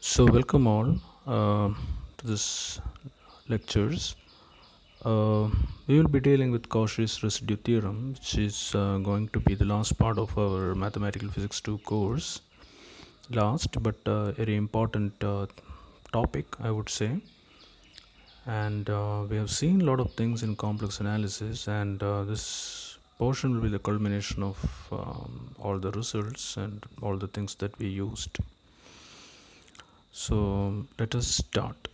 So welcome all to this lectures. Uh, we will be dealing with Cauchy's residue theorem, which is going to be the last part of our Mathematical Physics 2 course. Last, but very important topic, I would say. And we have seen a lot of things in complex analysis, and this portion will be the culmination of all the results and all the things that we used. So let us start.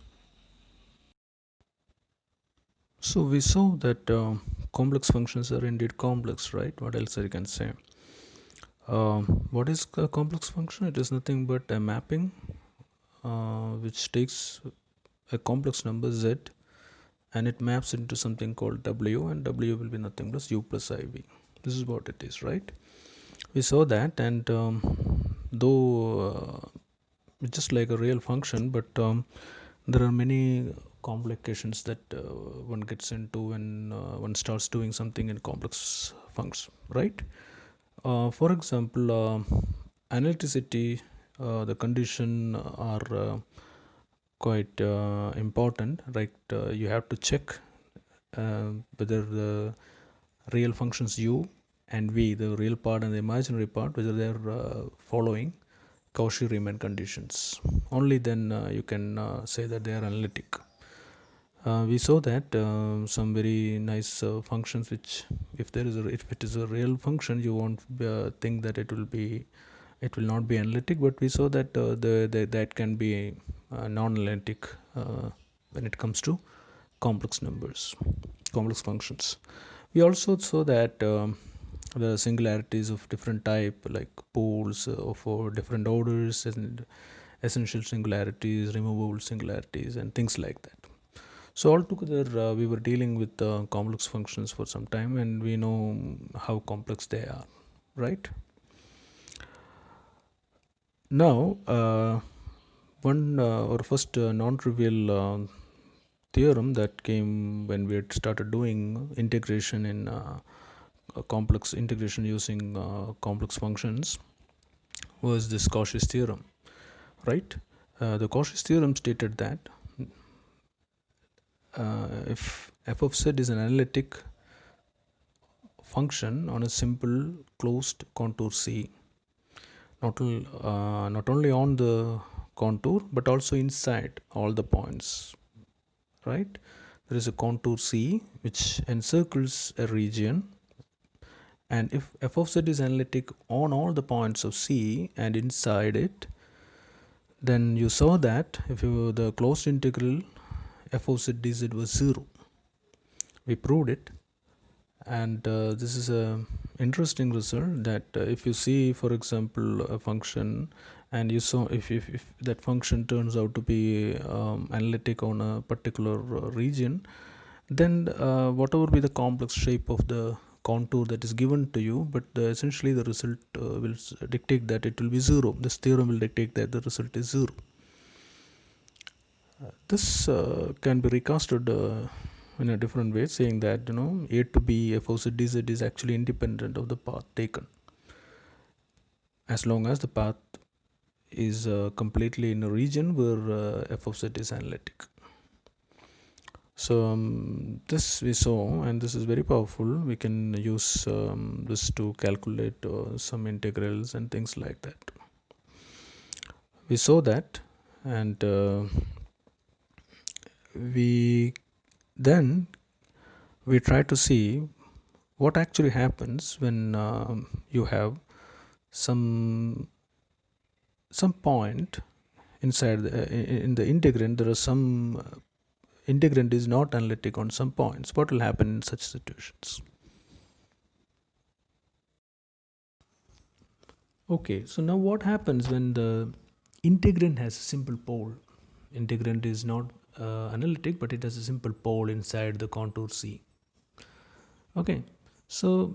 So we saw that complex functions are indeed complex, right? What else I can say? What is a complex function? It is nothing but a mapping which takes a complex number z and it maps into something called w, and w will be nothing but u plus iv. This is what it is, right? We saw that, and though it's just like a real function, but there are many complications that one gets into when one starts doing something in complex functions, right? For example, analyticity, the condition are quite important, right? You have to check whether the real functions u and v, the real part and the imaginary part, whether they are following Cauchy-Riemann conditions. Only then you can say that they are analytic. We saw that some very nice functions, which if it is a real function, you won't think that it will not be analytic. But we saw that that can be non-analytic when it comes to complex numbers, complex functions. We also saw that the singularities of different type, like poles of different orders, and essential singularities, removable singularities, and things like that. So altogether, we were dealing with complex functions for some time, and we know how complex they are, right? Now, one or first non-trivial theorem that came when we had started doing integration in complex integration using complex functions was this Cauchy's theorem, right? The Cauchy's theorem stated that if f of z is an analytic function on a simple closed contour C, not only on the contour but also inside all the points, right? There is a contour C which encircles a region, and if f of z is analytic on all the points of C and inside it, then you saw that if you the closed integral f of z dz was 0. We proved it, and this is a interesting result that if you see, for example, a function, and you saw if that function turns out to be analytic on a particular region, then whatever be the complex shape of the contour that is given to you, but essentially the result will dictate that it will be 0. This theorem will dictate that the result is 0. This can be recasted in a different way, saying that a to b f of z dz is actually independent of the path taken, as long as the path is completely in a region where f of z is analytic. So this we saw, and this is very powerful. We can use this to calculate some integrals and things like that. We saw that, and we then we try to see what actually happens when you have some point inside in the integrand. There are some integrand is not analytic on some points. What will happen in such situations? Okay, so now what happens when the integrand has a simple pole? Integrand is not analytic, but it has a simple pole inside the contour C. Okay, so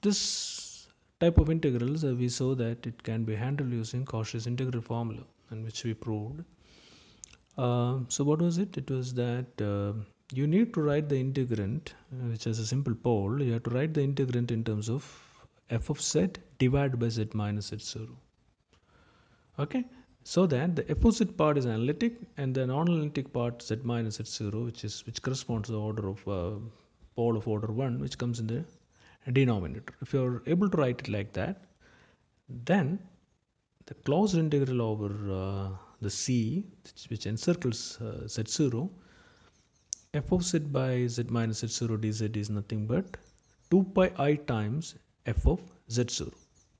this type of integrals, we saw that it can be handled using Cauchy's integral formula, and which we proved. So what was it? It was that you need to write the integrand, which has a simple pole. You have to write the integrand in terms of f of z divided by z minus z0. Okay, So that the opposite part is analytic and the non-analytic part z minus z0, which corresponds to the order of pole of order 1, which comes in the denominator. If you're able to write it like that, then the closed integral over the c, which encircles z0, f of z by z minus z0 dz is nothing but 2 pi I times f of z0.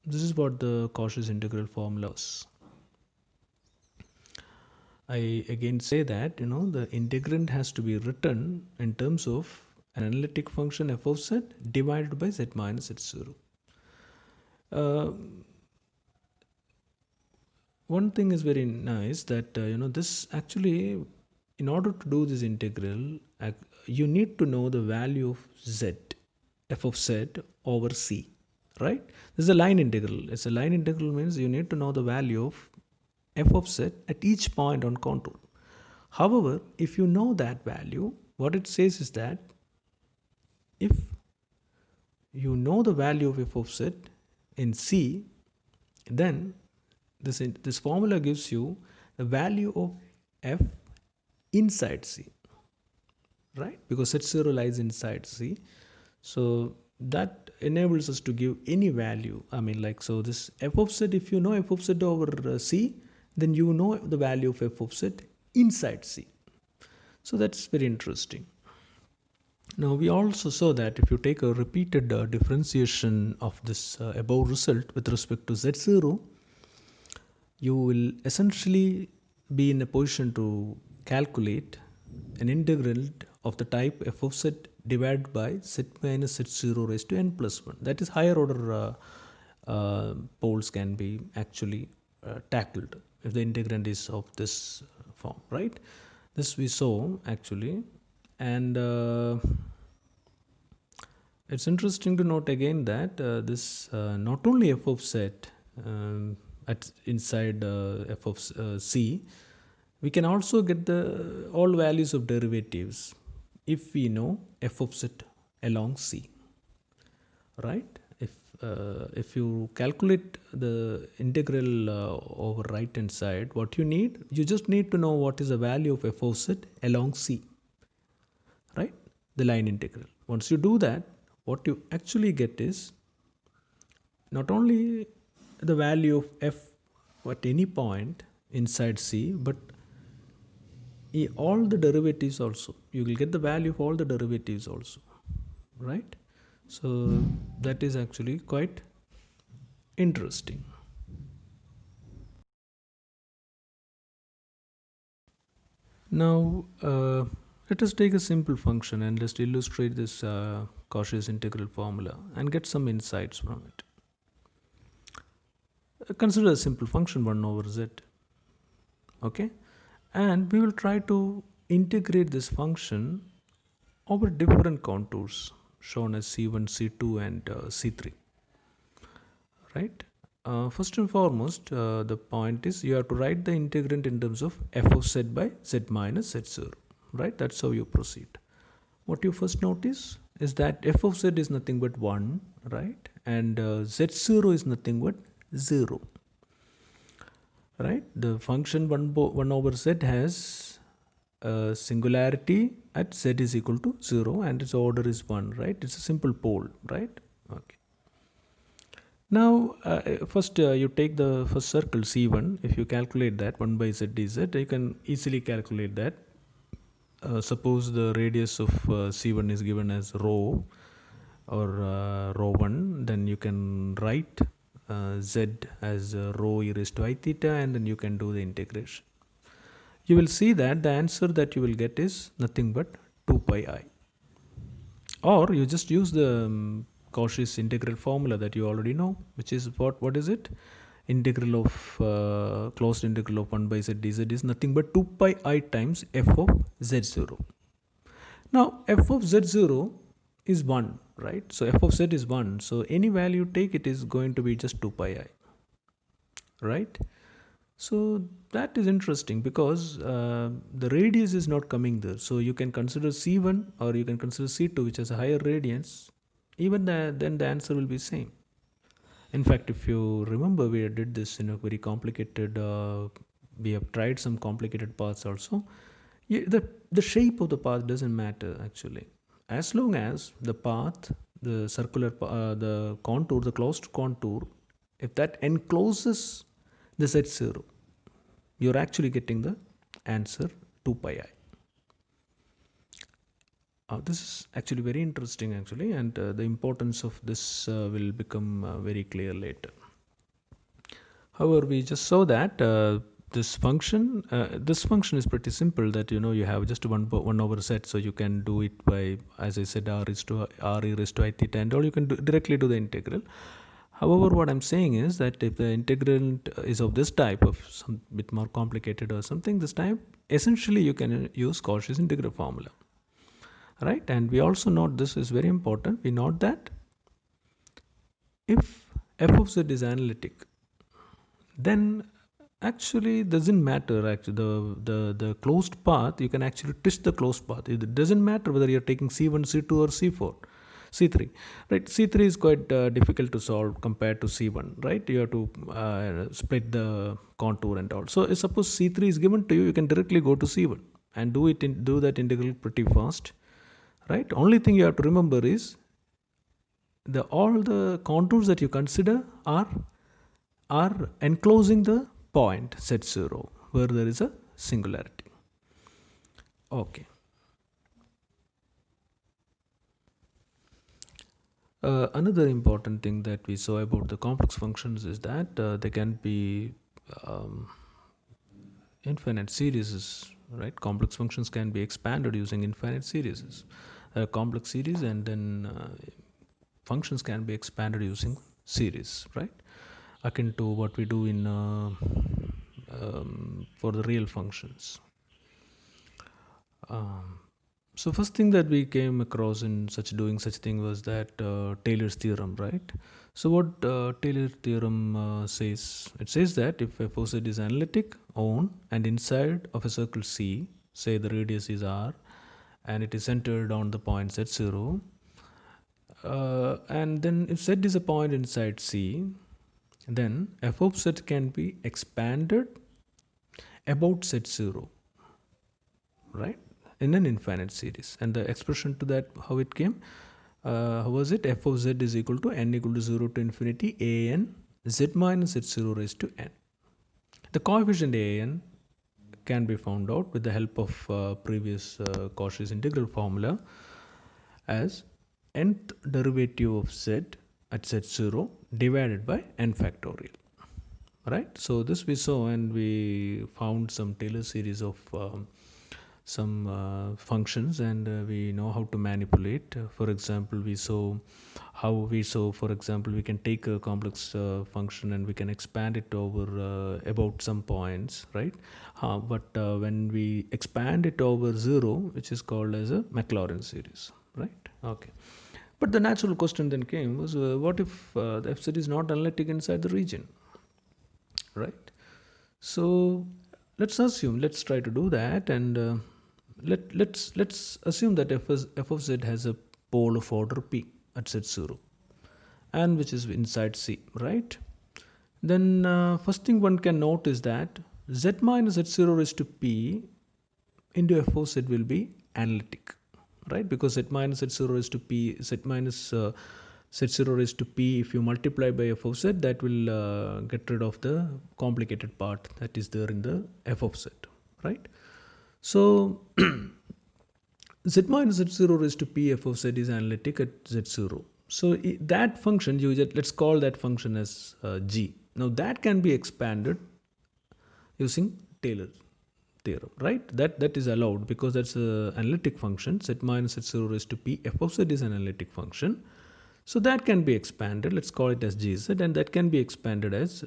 This is what the Cauchy's integral formula is. I again say that the integrand has to be written in terms of an analytic function f of z divided by z minus z0. One thing is very nice that this actually, in order to do this integral, you need to know the value of z, f of z over c, right? This is a line integral. It's a line integral means you need to know the value of f of z at each point on contour. However, if you know that value, what it says is that if you know the value of f of z in c, then this formula gives you the value of f inside c, right? Because z0 lies inside c, so that enables us to give any value. I mean, like, so this f of z, if you know f of z over c, then you know the value of f of z inside c. So that's very interesting. Now we also saw that if you take a repeated differentiation of this above result with respect to z0, you will essentially be in a position to calculate an integral of the type f of z divided by z minus z0 raised to n plus 1. That is, higher order poles can be actually tackled if the integrand is of this form, right? This we saw actually. And it's interesting to note again that this not only f of z at inside f of c, we can also get the all values of derivatives if we know f of z along c, right? If you calculate the integral over right hand side, what you just need to know what is the value of f of z along c, right? The line integral. Once you do that, what you actually get is not only the value of f at any point inside c, but all the derivatives also. You will get the value of all the derivatives also, right? So that is actually quite interesting. Now let us take a simple function and let's illustrate this Cauchy's integral formula and get some insights from it. Consider a simple function 1 over z, okay? And we will try to integrate this function over different contours shown as c1, c2 and c3, right? First and foremost, the point is you have to write the integrand in terms of f of z by z minus z0, right? That's how you proceed. What you first notice is that f of z is nothing but 1, right? And z0 is nothing but 0, right? The function 1 over z has a singularity at z is equal to 0 and its order is 1, right? It's a simple pole, right? Okay. Now first you take the first circle c1. If you calculate that 1 by z dz, you can easily calculate that. Suppose the radius of c1 is given as rho or rho 1, then you can write z as rho e raised to I theta, and then you can do the integration. You will see that the answer that you will get is nothing but 2 pi I. Or you just use the Cauchy's integral formula that you already know, which is what is it? Integral of closed integral of 1 by z dz is nothing but 2 pi I times f of z0. Now f of z0 is 1, right? So f of z is 1. So any value you take, it is going to be just 2 pi I, right? So that is interesting because the radius is not coming there. So you can consider C1 or you can consider C2, which has a higher radius. Even then the answer will be same. In fact, if you remember, we did this in a very complicated we have tried some complicated paths also. The shape of the path doesn't matter actually, as long as the path, the circular the contour, the closed contour, if that encloses the z0, you're actually getting the answer 2 pi I. This is actually very interesting actually, and the importance of this will become very clear later. However, we just saw that this function is pretty simple, that you have just one over set, so you can do it by, as I said, r e raised to I theta and all, you can directly do the integral. However, what I'm saying is that if the integrand is of this type, of some bit more complicated or something, this type, essentially you can use Cauchy's integral formula, right? And we also note, this is very important, we note that if f of z is analytic, then actually doesn't matter, actually the closed path, you can actually twist the closed path. It doesn't matter whether you're taking c1, c2 or c4, c3, right? c3 is quite difficult to solve compared to c1, right? You have to split the contour and all. So suppose c3 is given to you, you can directly go to c1 and do that integral pretty fast, right? Only thing you have to remember is all the contours that you consider are enclosing the point z0 where there is a singularity. Okay. Another important thing that we saw about the complex functions is that they can be um, infinite series, right? Complex functions can be expanded using infinite series, complex series, and then functions can be expanded using series, right? Akin to what we do in for the real functions. So first thing that we came across in doing such thing was that Taylor's theorem, right? So what Taylor's theorem says, it says that if a force is analytic on and inside of a circle C, say the radius is r, and it is centered on the point z0, and then if z is a point inside C, then f of z can be expanded about z0, right, in an infinite series. And the expression to that, how it came, how was it? F of z is equal to n equal to 0 to infinity a n z minus z0 raised to n. The coefficient a n can be found out with the help of previous Cauchy's integral formula as nth derivative of z at z0 divided by n factorial, right? So this we saw, and we found some Taylor series of some functions, and we know how to manipulate. For example, for example, we can take a complex function and we can expand it over about some points, right? But when we expand it over 0, which is called as a Maclaurin series, right? Okay. But the natural question then came was, what if the f set is not analytic inside the region, right? So let's try to do that, and let's assume that f of z has a pole of order p at z0, and which is inside C, right? Then first thing one can note is that z minus z0 raised to p into f of z will be analytic, right? Because z minus z0 raised to p, z minus z0 raised to p, if you multiply by f of z, that will get rid of the complicated part that is there in the f of z, right? So z minus z0 raised to p f of z is analytic at z0. So that function, let's call that function as g. Now that can be expanded using Taylor theorem, right? That is allowed because that's an analytic function. Z minus z0 raised to p f of z is an analytic function. So that can be expanded. Let's call it as gz, and that can be expanded as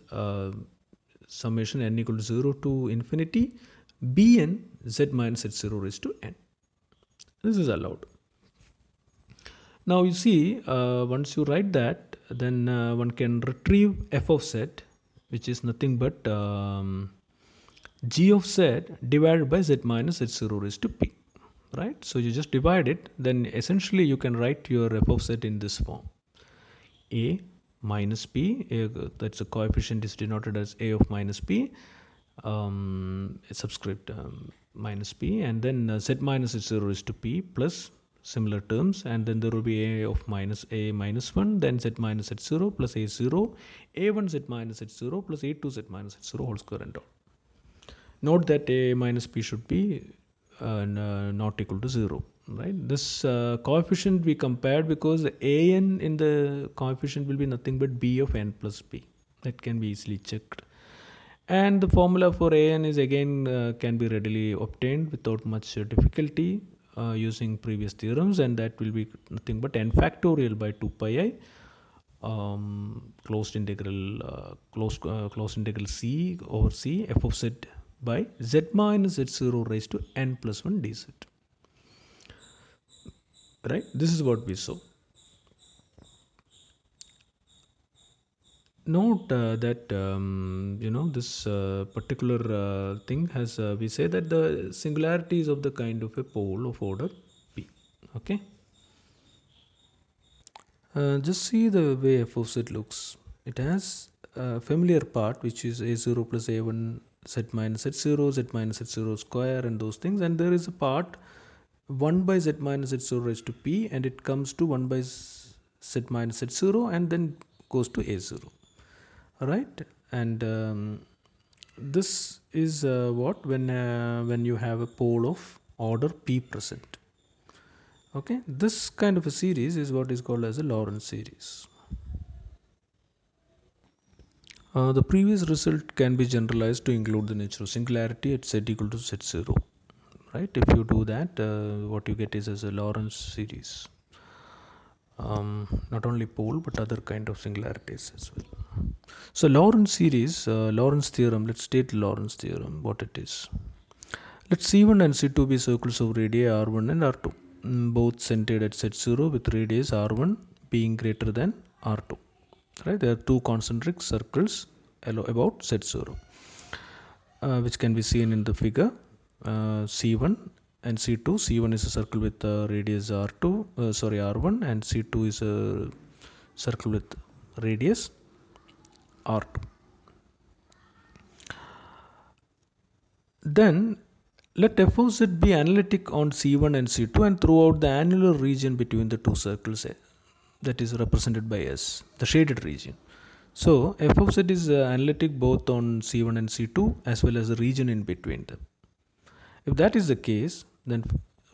summation n equal to 0 to infinity bn z minus z0 raised to n. This is allowed. Now you see, once you write that, then one can retrieve f of z, which is nothing but g of z divided by z minus z0 raised to p, right? So you just divide it, then essentially you can write your f of z in this form: a minus p, that's a coefficient is denoted as a of minus p, subscript minus p, and then z minus h0 is to p plus similar terms, and then there will be a of minus a minus 1, then z minus h0 plus a0, a1 z minus h0 plus a2 z minus h0 whole square and all. Note that a minus b should be not equal to 0, right? This coefficient we compared because an in the coefficient will be nothing but b of n plus b. That can be easily checked. And the formula for an is again can be readily obtained without much difficulty using previous theorems, and that will be nothing but n factorial by 2 pi I closed integral c over c f of z by z minus z0 raised to n plus 1 dz. Right? This is what we saw. Note that this particular thing has we say that the singularity is of the kind of a pole of order p. Okay. Just see the way f of z looks. It has a familiar part which is a0 plus a1 z minus h0, z minus h0 square and those things, and there is a part 1 by z minus h0 raised to p, and it comes to 1 by z minus h0 and then goes to a0. Right? And this is what when you have a pole of order p present. Okay, this kind of a series is what is called as a Lorentz series. The previous result can be generalized to include the nature of singularity at z equal to z0. Right? If you do that, what you get is as a Lorentz series. Not only pole but other kind of singularities as well. So Lorentz series, Lorentz theorem. Let's state Lorentz theorem. What it is. Let C1 and C2 be circles of radii R1 and R2, both centered at Z0 with radius R1 being greater than R2. Right? There are two concentric circles about Z0, which can be seen in the figure. C1 and C2. C1 is a circle with radius R1, and C2 is a circle with radius R2. Then let f of z be analytic on C1 and C2 and throughout the annular region between the two circles, that is represented by S, the shaded region. So f of z is analytic both on C1 and C2 as well as the region in between them. If that is the case, then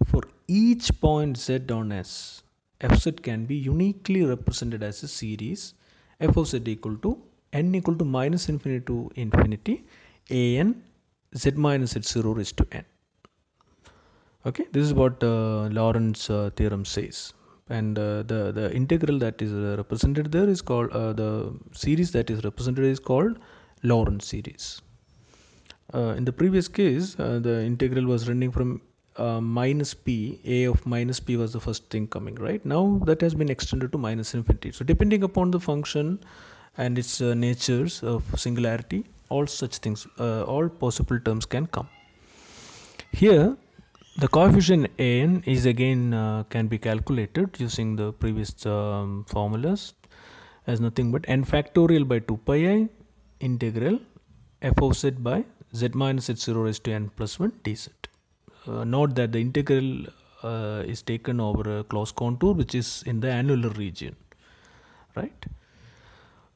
for each point z on S, fz can be uniquely represented as a series f of z equal to n equal to minus infinity to infinity an z minus h0 raised to n. Okay, this is what Lorentz theorem says, and the integral that is represented there is called the series that is represented is called Lorentz series. In the previous case, the integral was running from minus p. A of minus p was the first thing coming, right? Now that has been extended to minus infinity. So depending upon the function and its natures of singularity, all such things, all possible terms can come. Here, the coefficient an is again can be calculated using the previous formulas as nothing but n factorial by 2 pi I integral f of z by z minus h0 raised to n plus 1 dz. Note that the integral is taken over a closed contour which is in the annular region, right?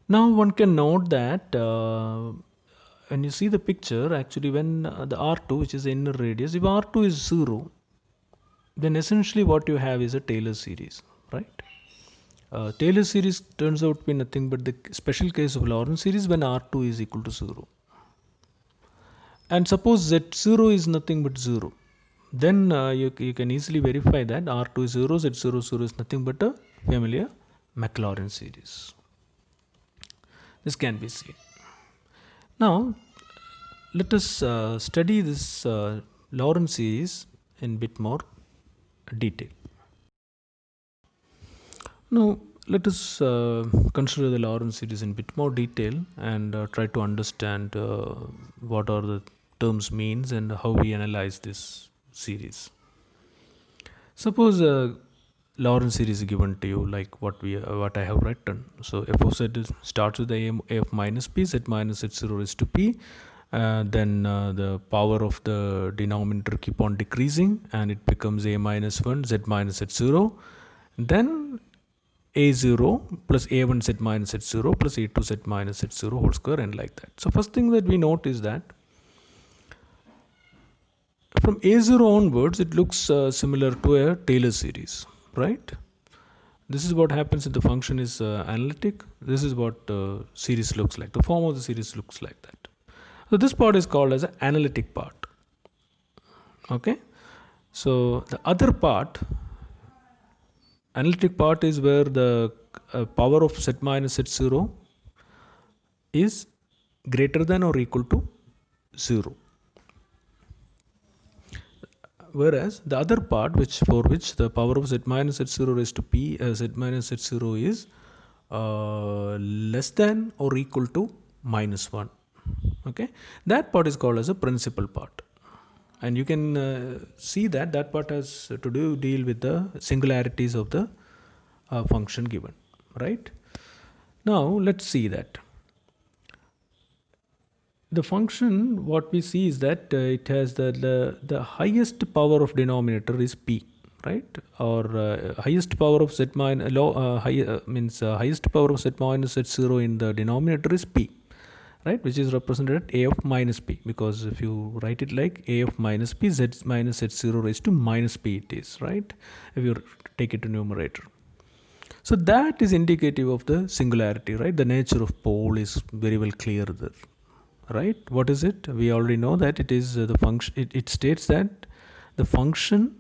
Now one can note that when you see the picture, actually when the R2, which is the inner radius, if R2 is 0, then essentially what you have is a Taylor series, right? Taylor series turns out to be nothing but the special case of Lorentz series when R2 is equal to 0. And suppose Z0 is nothing but 0. Then you can easily verify that R2 is 0, Z0 0 is nothing but a familiar Maclaurin series. This can be seen. Now, let us study this Lorentz series in bit more detail. Now, let us consider the Lorentz series in bit more detail and try to understand what are the terms means and how we analyze this series. Suppose a Lorentz series is given to you like what I have written. So f of z starts with a of minus p, z minus h0 is to p, Then the power of the denominator keep on decreasing and it becomes a minus 1 z minus z0. Then a0 plus a1 z minus z0 plus a2 z minus z0 whole square and like that. So first thing that we note is that from a0 onwards it looks similar to a Taylor series, right? This is what happens if the function is analytic. This is what series looks like. The form of the series looks like that. So this part is called as an analytic part. Okay. So the other part, analytic part, is where the power of z minus z0 is greater than or equal to 0. Whereas the other part, for which the power of z minus z0 raised to p z minus z0 is less than or equal to minus 1. Okay, that part is called as a principal part, and you can see that that part has to deal with the singularities of the function given, right? Now let's see that the function, what we see is that it has the highest power of denominator is p, right? Or highest power of z minus means highest power of z minus z0 in the denominator is p, right? Which is represented at a of minus p, because if you write it like a of minus p, z minus z0 raised to minus p it is, right? If you take it to numerator. So that is indicative of the singularity, right? The nature of pole is very well clear there, right? What is it? We already know that it is the function. It states that the function,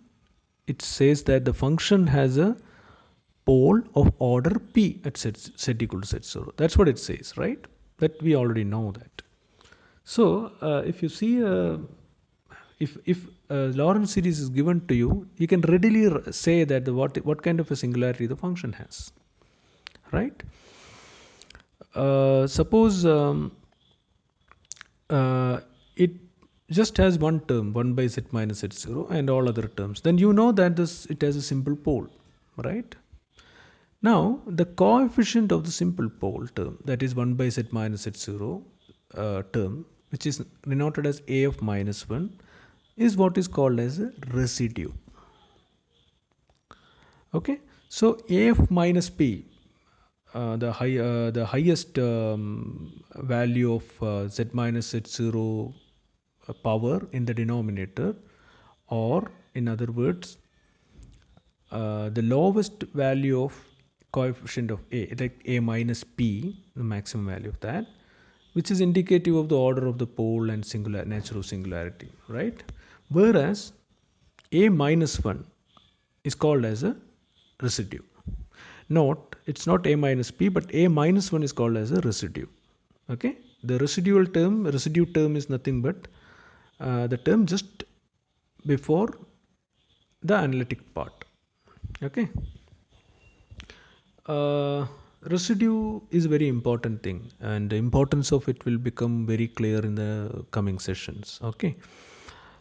it says that the function has a pole of order p at z equal to z0. That's what it says, right? That we already know that. So if you see if Lorentz series is given to you, you can readily say that what kind of a singularity the function has, right? Suppose it just has one term, 1 by z minus z0, and all other terms, then you know that it has a simple pole, right? Now the coefficient of the simple pole term, that is 1 by z minus z0 term, which is denoted as a of minus 1, is what is called as a residue. Okay, so a of minus p, the highest value of z minus z0 power in the denominator, or in other words the lowest value of coefficient of a, like a minus p, the maximum value of that, which is indicative of the order of the pole and nature of singularity, right? Whereas a minus 1 is called as a residue. Note, it's not a minus p, but a minus 1 is called as a residue. Okay, the residue term is nothing but the term just before the analytic part. Okay, residue is a very important thing, and the importance of it will become very clear in the coming sessions. Okay,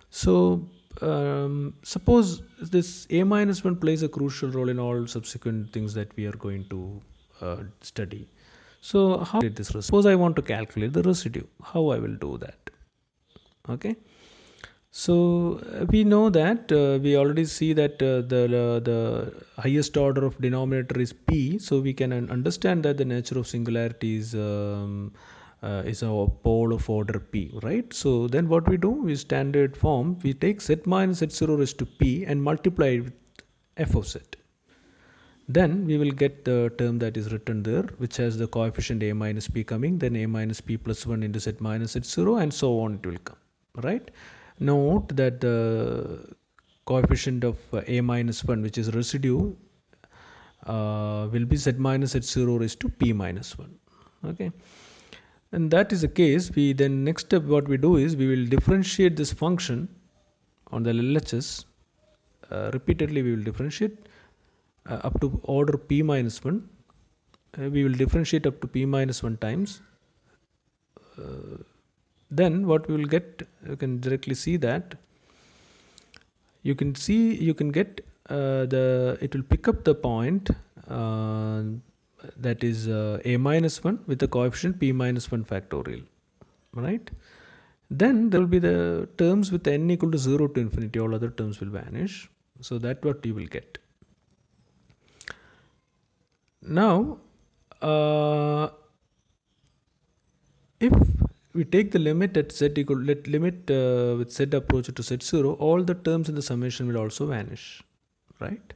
so suppose this a minus 1 plays a crucial role in all subsequent things that we are going to study. So how did this suppose I want to calculate the residue, how I will do that? Okay, so we know that we already see that the highest order of denominator is p, so we can understand that the nature of singularity is a pole of order p, right? So then what we do is standard form, we take z minus z0 raised to p and multiply it with f of z. Then we will get the term that is written there, which has the coefficient a minus p coming, then a minus p plus 1 into z minus z0, and so on it will come, right? Note that the coefficient of a minus 1, which is residue, will be z minus z0 raised to p minus 1. Okay, and that is the case. We then next step what we do is we will differentiate this function on the LHS. Repeatedly we will differentiate up to order p minus 1. We will differentiate up to p minus 1 times. Then what we will get, you can directly see that you can get it will pick up the point that is a minus 1 with the coefficient p minus 1 factorial, right? Then there will be the terms with n equal to 0 to infinity, all other terms will vanish. So that's what you will get. Now, if we take the limit at z equal, let limit with z approach to z0, all the terms in the summation will also vanish, right?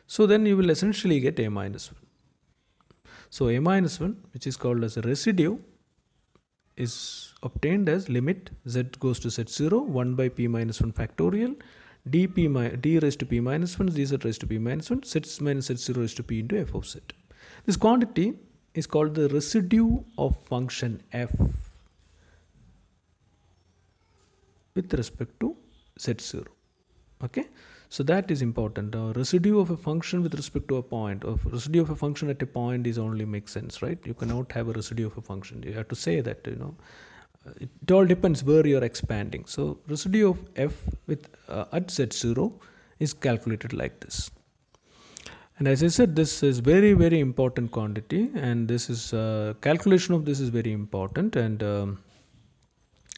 So then you will essentially get a minus 1. So a minus 1, which is called as a residue, is obtained as limit z goes to z0 1 by p minus 1 factorial d raised to p minus 1 dz raised to p minus 1 z minus z0 raised to p into f of z. This quantity is called the residue of function f with respect to z0. Okay, so that is important. Residue of a function with respect to a point, of residue of a function at a point is only makes sense, right? You cannot have a residue of a function. You have to say that, it all depends where you are expanding. So residue of f with at z0 is calculated like this. And as I said, this is very, very important quantity, and this is calculation of this is very important, and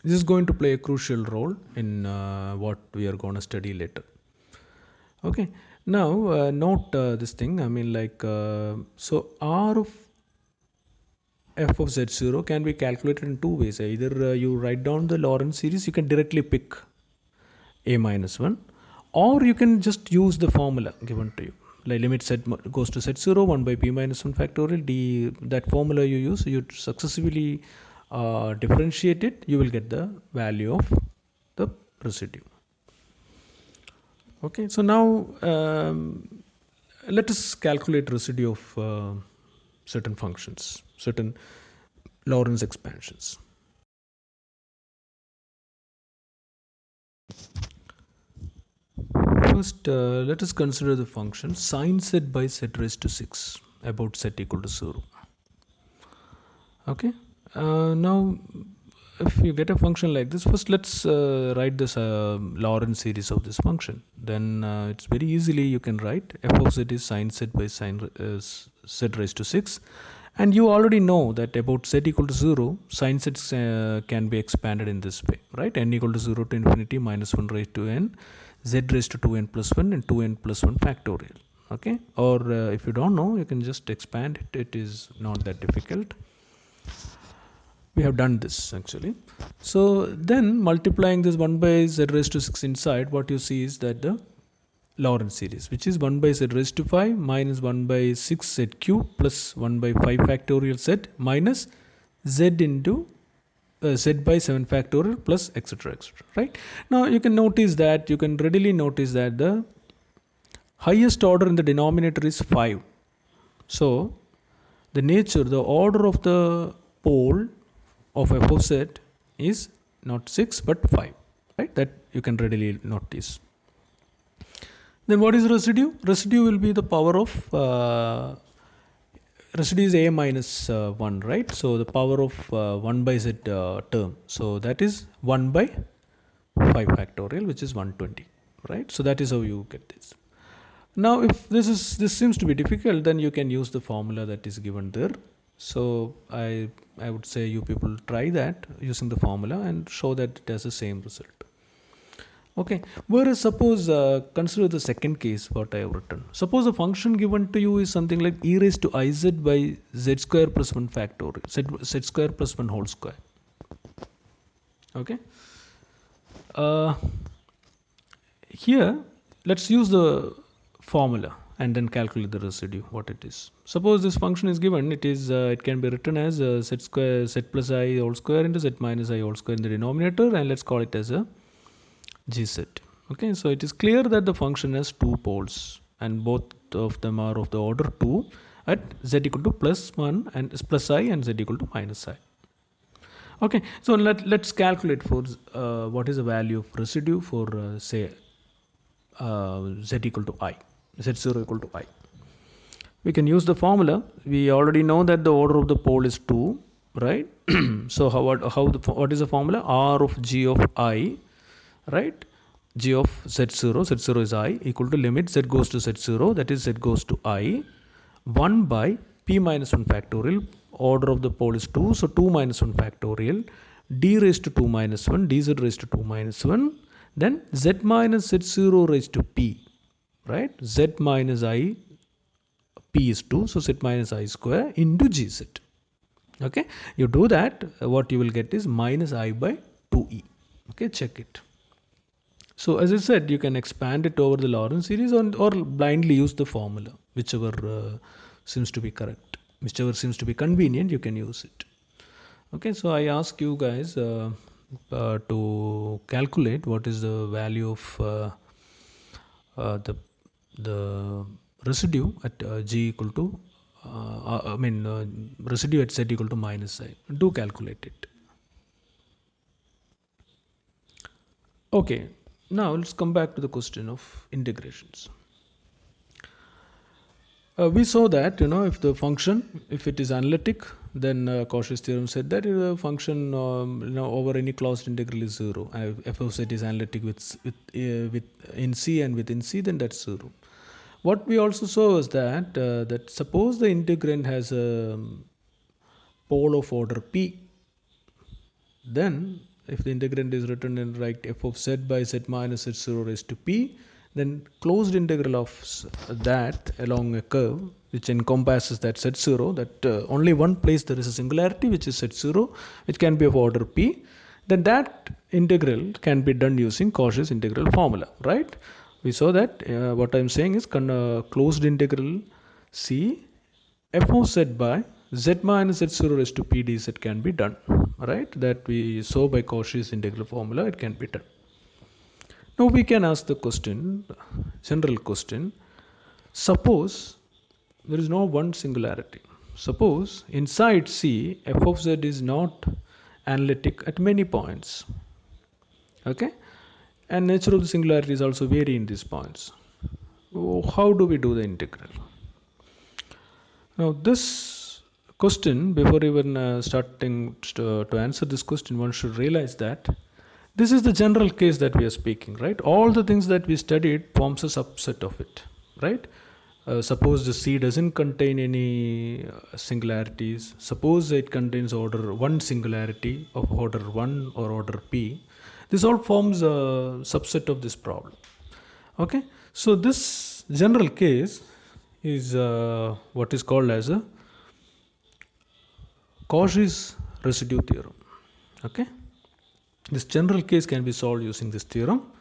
this is going to play a crucial role in what we are going to study later. Okay, now note this thing. I mean, like, so R of f of z0 can be calculated in two ways. Either you write down the Lorentz series, you can directly pick a minus 1, or you can just use the formula given to you. Like limit z goes to z0 1 by p minus 1 factorial d, that formula you use, you successively differentiate it, you will get the value of the residue. Okay, so now let us calculate residue of certain functions, certain Lorentz expansions. First, let us consider the function sin z by z raised to 6 about z equal to 0. Okay, now if you get a function like this, first let's write this Lorentz series of this function. Then it's very easily you can write f of z is sin z by sin z raised to 6, and you already know that about z equal to 0, sin z can be expanded in this way, right? N equal to 0 to infinity minus 1 raised to n, z raised to 2n plus 1 and 2n plus 1 factorial. Okay, or if you don't know, you can just expand it. It is not that difficult. We have done this actually. So then multiplying this 1 by z raised to 6 inside, what you see is that the Lorentz series, which is 1 by z raised to 5 minus 1 by 6 z cube plus 1 by 5 factorial z minus z into z by 7 factorial plus etc etc, right? Now you can notice that, you can readily notice that the highest order in the denominator is 5. So the nature, the order of the pole of f of z is not 6 but 5, right? That you can readily notice. Then what is residue? Residue will be the power of residue is a minus 1, right? So the power of 1 by z term, so that is 1 by 5 factorial, which is 120, right? So that is how you get this. Now if this seems to be difficult, then you can use the formula that is given there. So I would say you people try that using the formula and show that it has the same result. Okay, whereas suppose consider the second case what I have written. Suppose a function given to you is something like e raised to iz by z square plus 1 factorial, z square plus 1 whole square. Okay, here let's use the formula and then calculate the residue, what it is. Suppose this function is given, it is it can be written as z square, z plus I whole square into z minus I whole square in the denominator, and let's call it as a gz. Okay, so it is clear that the function has two poles and both of them are of the order 2 at z equal to plus 1 and plus I and z equal to minus I. Okay, so let's calculate for what is the value of residue for say z equal to I, z0 equal to I. We can use the formula. We already know that the order of the pole is 2, right? So what is the formula? R of g of I, right? G of z0, z0 is I, equal to limit z goes to z0, that is z goes to I, 1 by p minus 1 factorial, order of the pole is 2, so 2 minus 1 factorial, d raised to 2 minus 1, dz raised to 2 minus 1, then z minus z0 raised to p, right? Z minus I, p is 2, so z minus I square into gz. Okay, you do that, what you will get is minus I by 2e. Okay, check it. So as I said, you can expand it over the Lorentz series, or blindly use the formula, whichever seems to be correct, whichever seems to be convenient, you can use it. Okay, so I ask you guys to calculate what is the value of uh, the the residue at g equal to residue at z equal to minus I. Do calculate it. Okay, now let's come back to the question of integrations. We saw that, if the function, if it is analytic, then Cauchy's theorem said that the function over any closed integral is 0. F of z is analytic with in C and within C, then that's 0. What we also saw was that suppose the integrand has a pole of order p, then if the integrand is written in like f of z by z minus z0 raised to p, then closed integral of that along a curve which encompasses that z0, that only one place there is a singularity which is z0, which can be of order p, then that integral can be done using Cauchy's integral formula, right? We saw that what I'm saying is closed integral c f of z by z minus z0 raised to p dz can be done, right? That we saw by Cauchy's integral formula, it can be done. Now we can ask the question, general question, suppose there is no one singularity. Suppose inside C, f of z is not analytic at many points. Okay? And nature of the singularity is also vary in these points. How do we do the integral? Now this question, before even starting to answer this question, one should realize that this is the general case that we are speaking, right? All the things that we studied forms a subset of it, right? Suppose the C doesn't contain any singularities. Suppose it contains order 1 singularity of order 1 or order P. This all forms a subset of this problem. Okay, so this general case is what is called as a Cauchy's residue theorem. Okay, this general case can be solved using this theorem.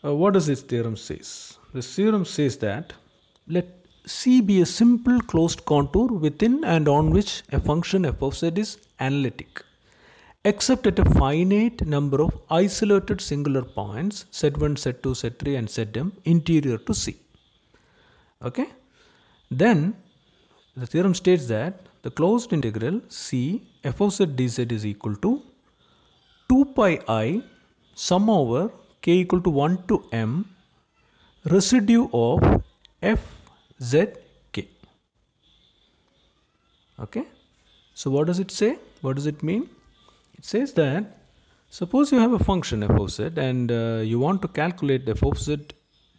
What does this theorem says? This theorem says that let C be a simple closed contour within and on which a function f of z is analytic, except at a finite number of isolated singular points z1, z2, z3 and zm interior to C. Okay, then the theorem states that the closed integral C f of z dz is equal to 2 pi I sum over k equal to 1 to m residue of f z k. Okay, so what does it say? What does it mean? It says that suppose you have a function f of z and you want to calculate f of z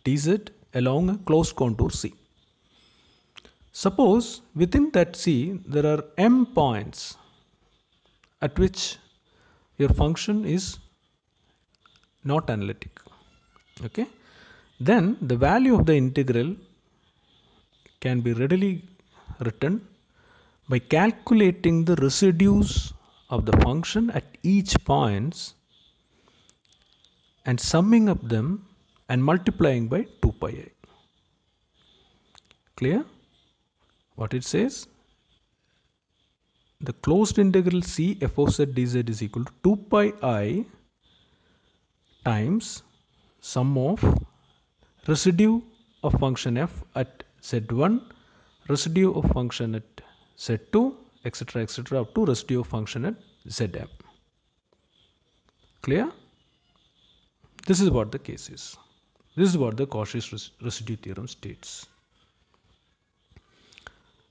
dz along a closed contour C. Suppose within that C there are m points at which your function is not analytic. Okay, then the value of the integral can be readily written by calculating the residues of the function at each points and summing up them and multiplying by 2 pi I. Clear? What it says? The closed integral C f of z dz is equal to 2 pi I times sum of residue of function f at z1, residue of function at z2, etc. up to residue of function at zm. Clear? This is what the case is. This is what the Cauchy's residue theorem states.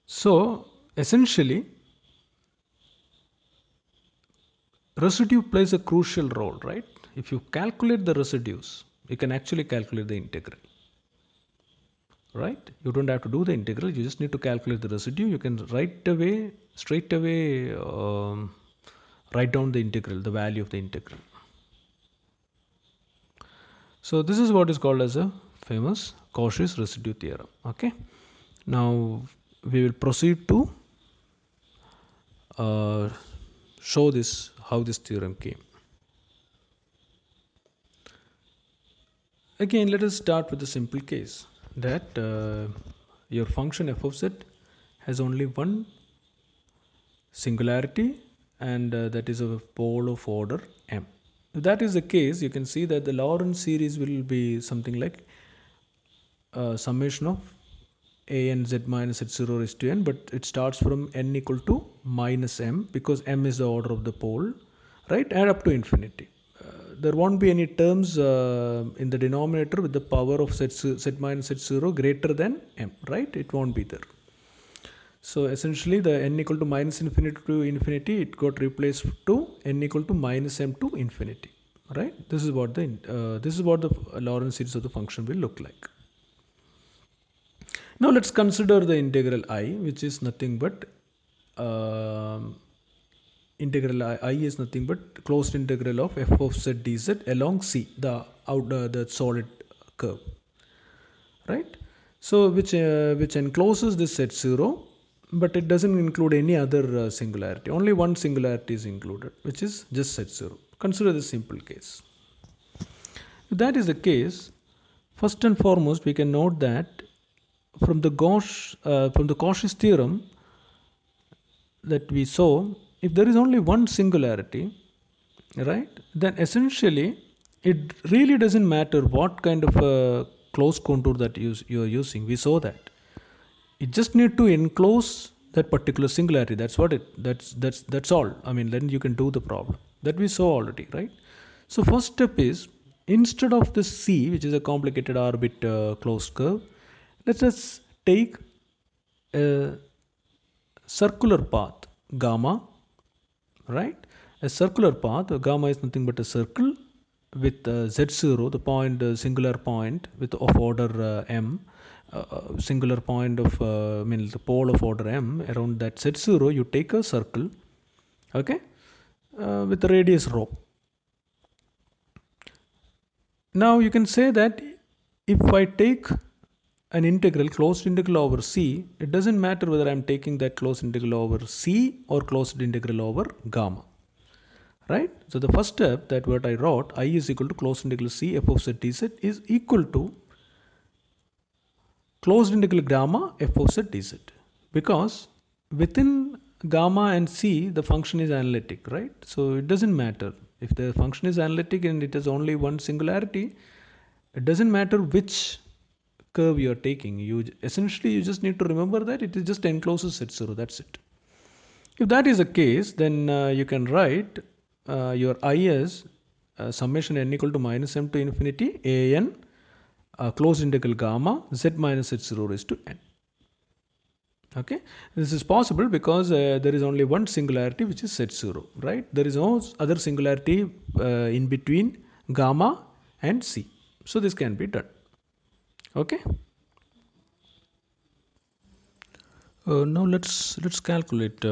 So essentially, residue plays a crucial role, right? If you calculate the residues, you can actually calculate the integral, right? You don't have to do the integral, you just need to calculate the residue. You can straight away write down the integral, the value of the integral. So this is what is called as a famous Cauchy's residue theorem. Okay. Now we will proceed to uh, show this how this theorem came. Again, let us start with a simple case that your function f of z has only one singularity, and that is a pole of order m. If that is the case, you can see that the Lorentz series will be something like summation of a n z minus z0 raised to n, but it starts from n equal to minus m because m is the order of the pole, right, and up to infinity. There won't be any terms in the denominator with the power of z minus z0 greater than m, right? It won't be there. So essentially the n equal to minus infinity to infinity, it got replaced to n equal to minus m to infinity, right? This is what the Lorentz series of the function will look like. Now let's consider the integral I, which is nothing but integral I is nothing but closed integral of f of z dz along C, the solid curve, right? So which encloses this set 0, but it doesn't include any other singularity. Only one singularity is included, which is just set 0. Consider this simple case. If that is the case, first and foremost we can note that from the Cauchy's theorem that we saw, if there is only one singularity, right, then essentially it really doesn't matter what kind of a closed contour that you are using. We saw that it just need to enclose that particular singularity. That's all. I mean, then you can do the problem that we saw already, right? So first step is, instead of this C, which is a complicated orbit closed curve, let us take a circular path gamma, right? A circular path, gamma is nothing but a circle with z0, the point, singular point with of order m, singular point of the pole of order m. Around that z0 you take a circle, okay, with the radius rho. Now you can say that if I take an integral, closed integral over C, it doesn't matter whether I'm taking that closed integral over C or closed integral over gamma, right? So the first step, that what I wrote, I is equal to closed integral C f of z dz is equal to closed integral gamma f of z dz, because within gamma and C the function is analytic, right? So it doesn't matter if the function is analytic and it has only one singularity. It doesn't matter which curve you are taking. You essentially you just need to remember that it is just encloses set 0. That's it. If that is the case, then you can write your I as summation n equal to minus m to infinity a n closed integral gamma z minus h0 raised to n. Okay, this is possible because there is only one singularity, which is set 0, right? There is no other singularity in between gamma and C, so this can be done. Okay. Now let's calculate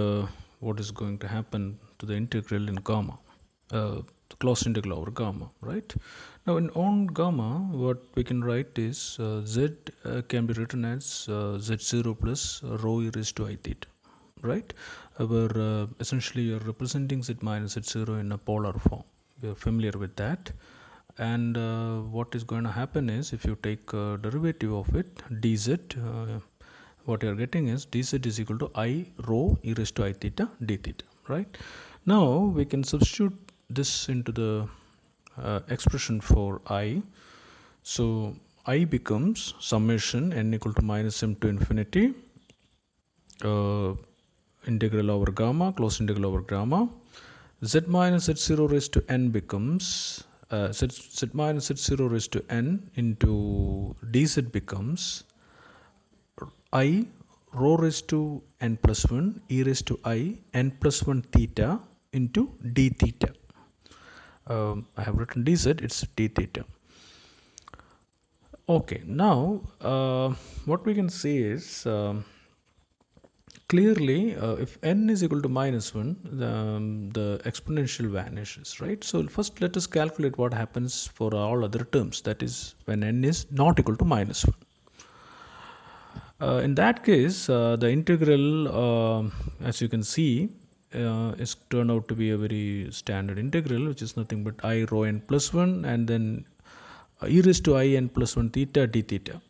what is going to happen to the integral in gamma, the closed integral over gamma, right? Now on gamma, what we can write is z can be written as z0 plus rho e raised to I theta, right? Where essentially you're representing z minus z0 in a polar form. We are familiar with that. And what is going to happen is, if you take derivative of it, dz, what you are getting is dz is equal to I rho e raised to I theta d theta, right? Now we can substitute this into the expression for I. So I becomes summation n equal to minus m to infinity integral over gamma, closed integral over gamma. Z minus z0 raised to n becomes z minus z0 raised to n into dz becomes I rho raised to n plus 1 e raised to I n plus 1 theta into d theta. I have written dz, it's d theta. Okay, now what we can say is Clearly, if n is equal to minus 1, the exponential vanishes, right? So first let us calculate what happens for all other terms, that is when n is not equal to minus 1. In that case, the integral, as you can see, is turned out to be a very standard integral, which is nothing but I rho n plus 1 and then e raised to I n plus 1 theta d theta.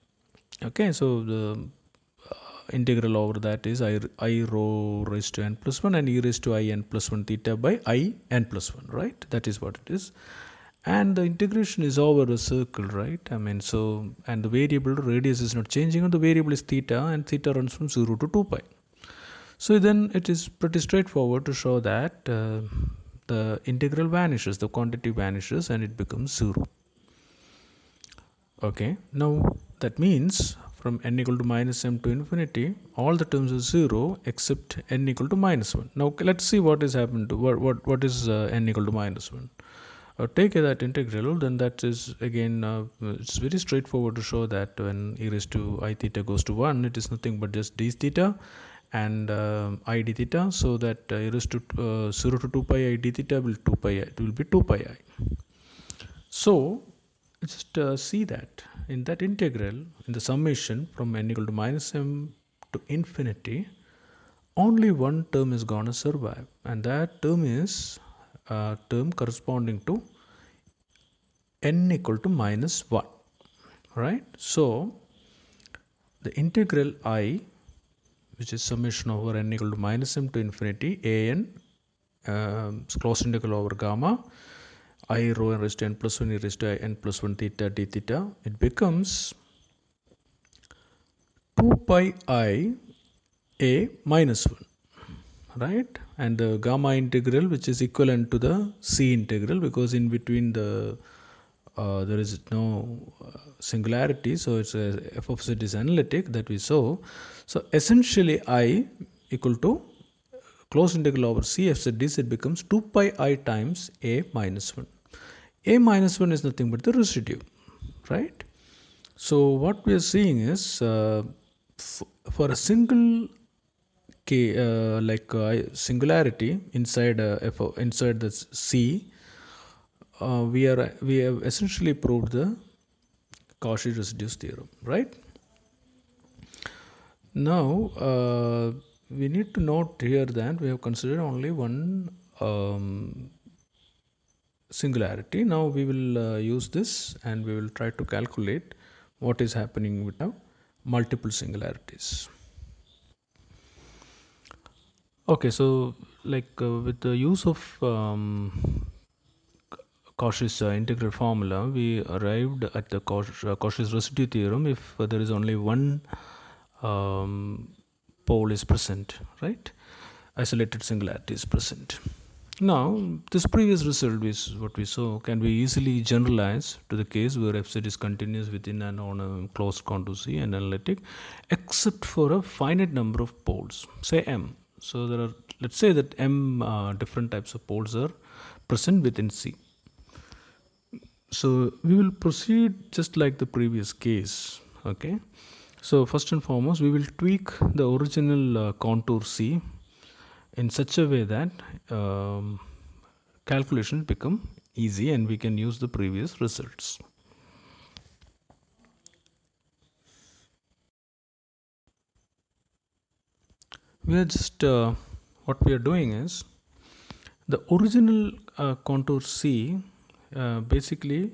Okay, so the integral over that is I rho raised to n plus 1 and e raised to I n plus 1 theta by I n plus 1, right? That is what it is. And the integration is over a circle, right? I mean, so, and the variable radius is not changing, and the variable is theta, and theta runs from 0 to 2 pi. So then it is pretty straightforward to show that the integral vanishes, the quantity vanishes, and it becomes 0. Okay, now that means from n equal to minus m to infinity, all the terms are 0 except n equal to minus 1. Now let's see what is happened to what is n equal to minus 1. Take that integral, then that is again it's very straightforward to show that when e raised to I theta goes to 1, it is nothing but just d theta and I d theta, so that e raised to 0 to 2 pi I d theta will 2 pi I, it will be 2 pi I. So just see that in that integral, in the summation from n equal to minus m to infinity, only one term is gonna survive, and that term is a term corresponding to n equal to minus 1, right? So the integral I, which is summation over n equal to minus m to infinity a n closed integral over gamma I rho n raised to n plus 1 e raised to n plus 1 theta d theta, it becomes 2 pi I a minus 1, right? And the gamma integral, which is equivalent to the c integral, because in between there is no singularity, so it's a f of z is analytic that we saw. So essentially I equal to closed integral over c f z dz becomes 2 pi I times a minus 1. A minus 1 is nothing but the residue, right? So what we are seeing is for a single singularity inside inside the C, we have essentially proved the Cauchy residue theorem, right? Now we need to note here that we have considered only one singularity. Now we will use this and we will try to calculate what is happening with now multiple singularities. Okay, so with the use of Cauchy's integral formula, we arrived at the Cauchy's residue theorem if there is only one pole is present, right? Isolated singularity is present. Now, this previous result is what we saw can be easily generalized to the case where fz is continuous within and on a closed contour C and analytic, except for a finite number of poles, say m. So there are, let's say that m different types of poles are present within C. So we will proceed just like the previous case. Okay, so first and foremost we will tweak the original contour C in such a way that calculations become easy and we can use the previous results. We are just what we are doing is the original contour C, basically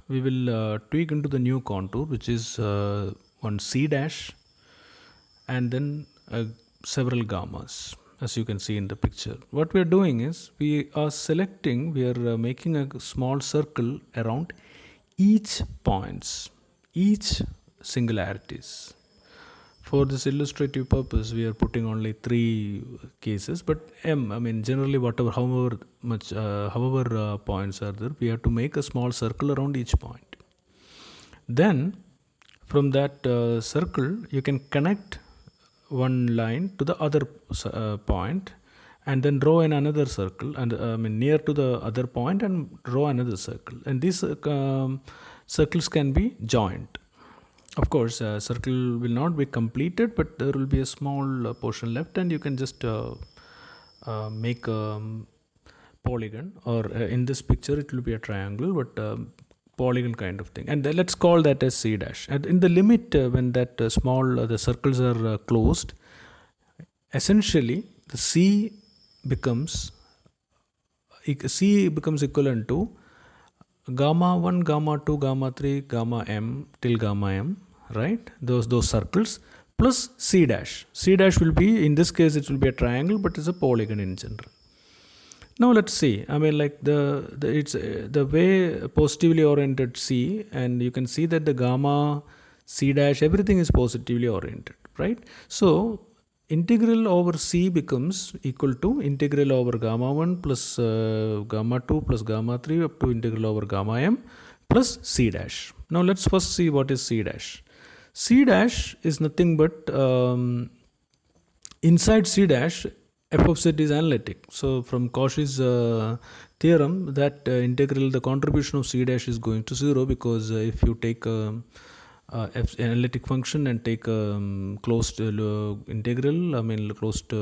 we will tweak into the new contour, which is one C dash and then several gammas, as you can see in the picture. What we are doing is we are making a small circle around each points, each singularities. For this illustrative purpose, we are putting only 3 cases, but m, I mean generally however points are there, we have to make a small circle around each point. Then from that circle you can connect one line to the other point and then draw in another circle and near to the other point and draw another circle, and these circles can be joined. Of course, circle will not be completed, but there will be a small portion left, and you can just make a polygon, or in this picture it will be a triangle, but polygon kind of thing, and then let's call that as c dash. And in the limit, when that small the circles are closed, essentially the becomes c becomes equivalent to gamma 1, gamma 2, gamma 3, gamma m till gamma m, right? Those circles plus c dash. C dash will be, in this case it will be a triangle, but it's a polygon in general. Now let's see, I mean, like the it's the way positively oriented c, and you can see that the gamma, c dash, everything is positively oriented, right? So integral over c becomes equal to integral over gamma 1 plus gamma 2 plus gamma 3 up to integral over gamma m plus c dash. Now let's first see what is c dash. C dash is nothing but inside c dash, f of z is analytic. So from Cauchy's theorem, that integral, the contribution of c dash is going to 0, because if you take f analytic function and take closed integral, I mean closed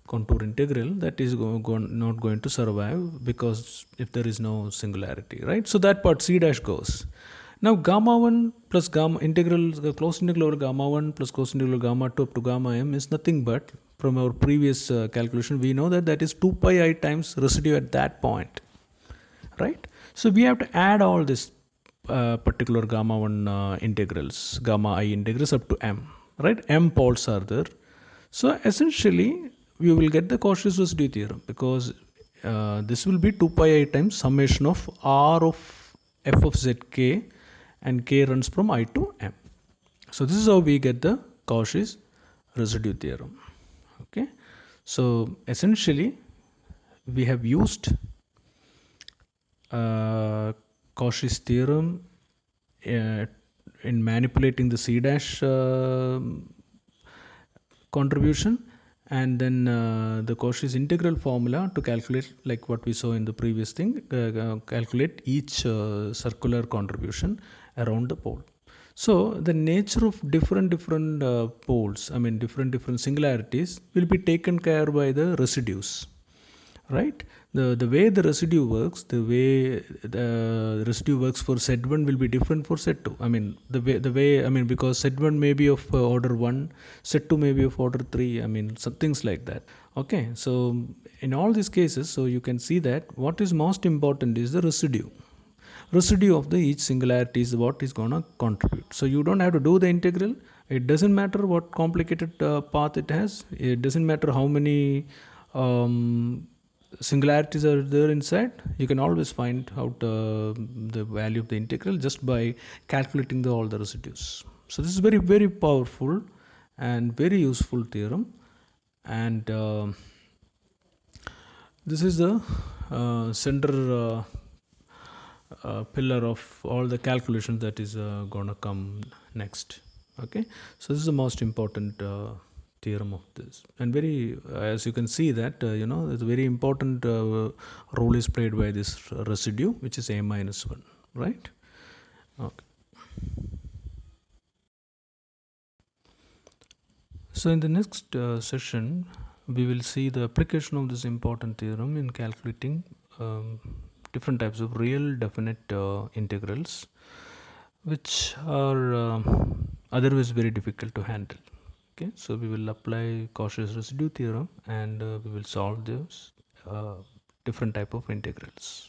contour integral, that is not going to survive, because if there is no singularity, right? So that part c dash goes. Now gamma 1 plus gamma integral, the closed integral over gamma 1 plus closed integral gamma 2 up to gamma m is nothing but, from our previous calculation we know that that is 2 pi I times residue at that point, right? So we have to add all this particular gamma 1 integrals, gamma I integrals up to m, right? M poles are there. So essentially we will get the Cauchy's residue theorem, because this will be 2 pi I times summation of r of f of zk, and k runs from I to m. So this is how we get the Cauchy's residue theorem. Okay, so essentially we have used Cauchy's theorem uh, in manipulating the c dash contribution, and then the Cauchy's integral formula to calculate, like what we saw in the previous thing, calculate each circular contribution around the pole. So the nature of different poles, I mean different singularities, will be taken care by the residues, right? The way the residue works, the way the residue works for z1 will be different for z2. I mean the way I mean, because z1 may be of order 1, z2 may be of order 3, I mean some things like that. Okay, so in all these cases, so you can see that what is most important is the residue of the each singularity is what is going to contribute. So you don't have to do the integral. It doesn't matter what complicated path it has. It doesn't matter how many singularities are there inside. You can always find out the value of the integral just by calculating all the residues. So this is very powerful and very useful theorem, and this is the center pillar of all the calculations that is gonna come next. Okay, so this is the most important theorem of this, and very as you can see that it's a very important role is played by this residue, which is a minus 1, right? Okay. So in the next session, we will see the application of this important theorem in calculating different types of real definite integrals, which are otherwise very difficult to handle. Okay, so we will apply Cauchy's residue theorem, and we will solve those different type of integrals.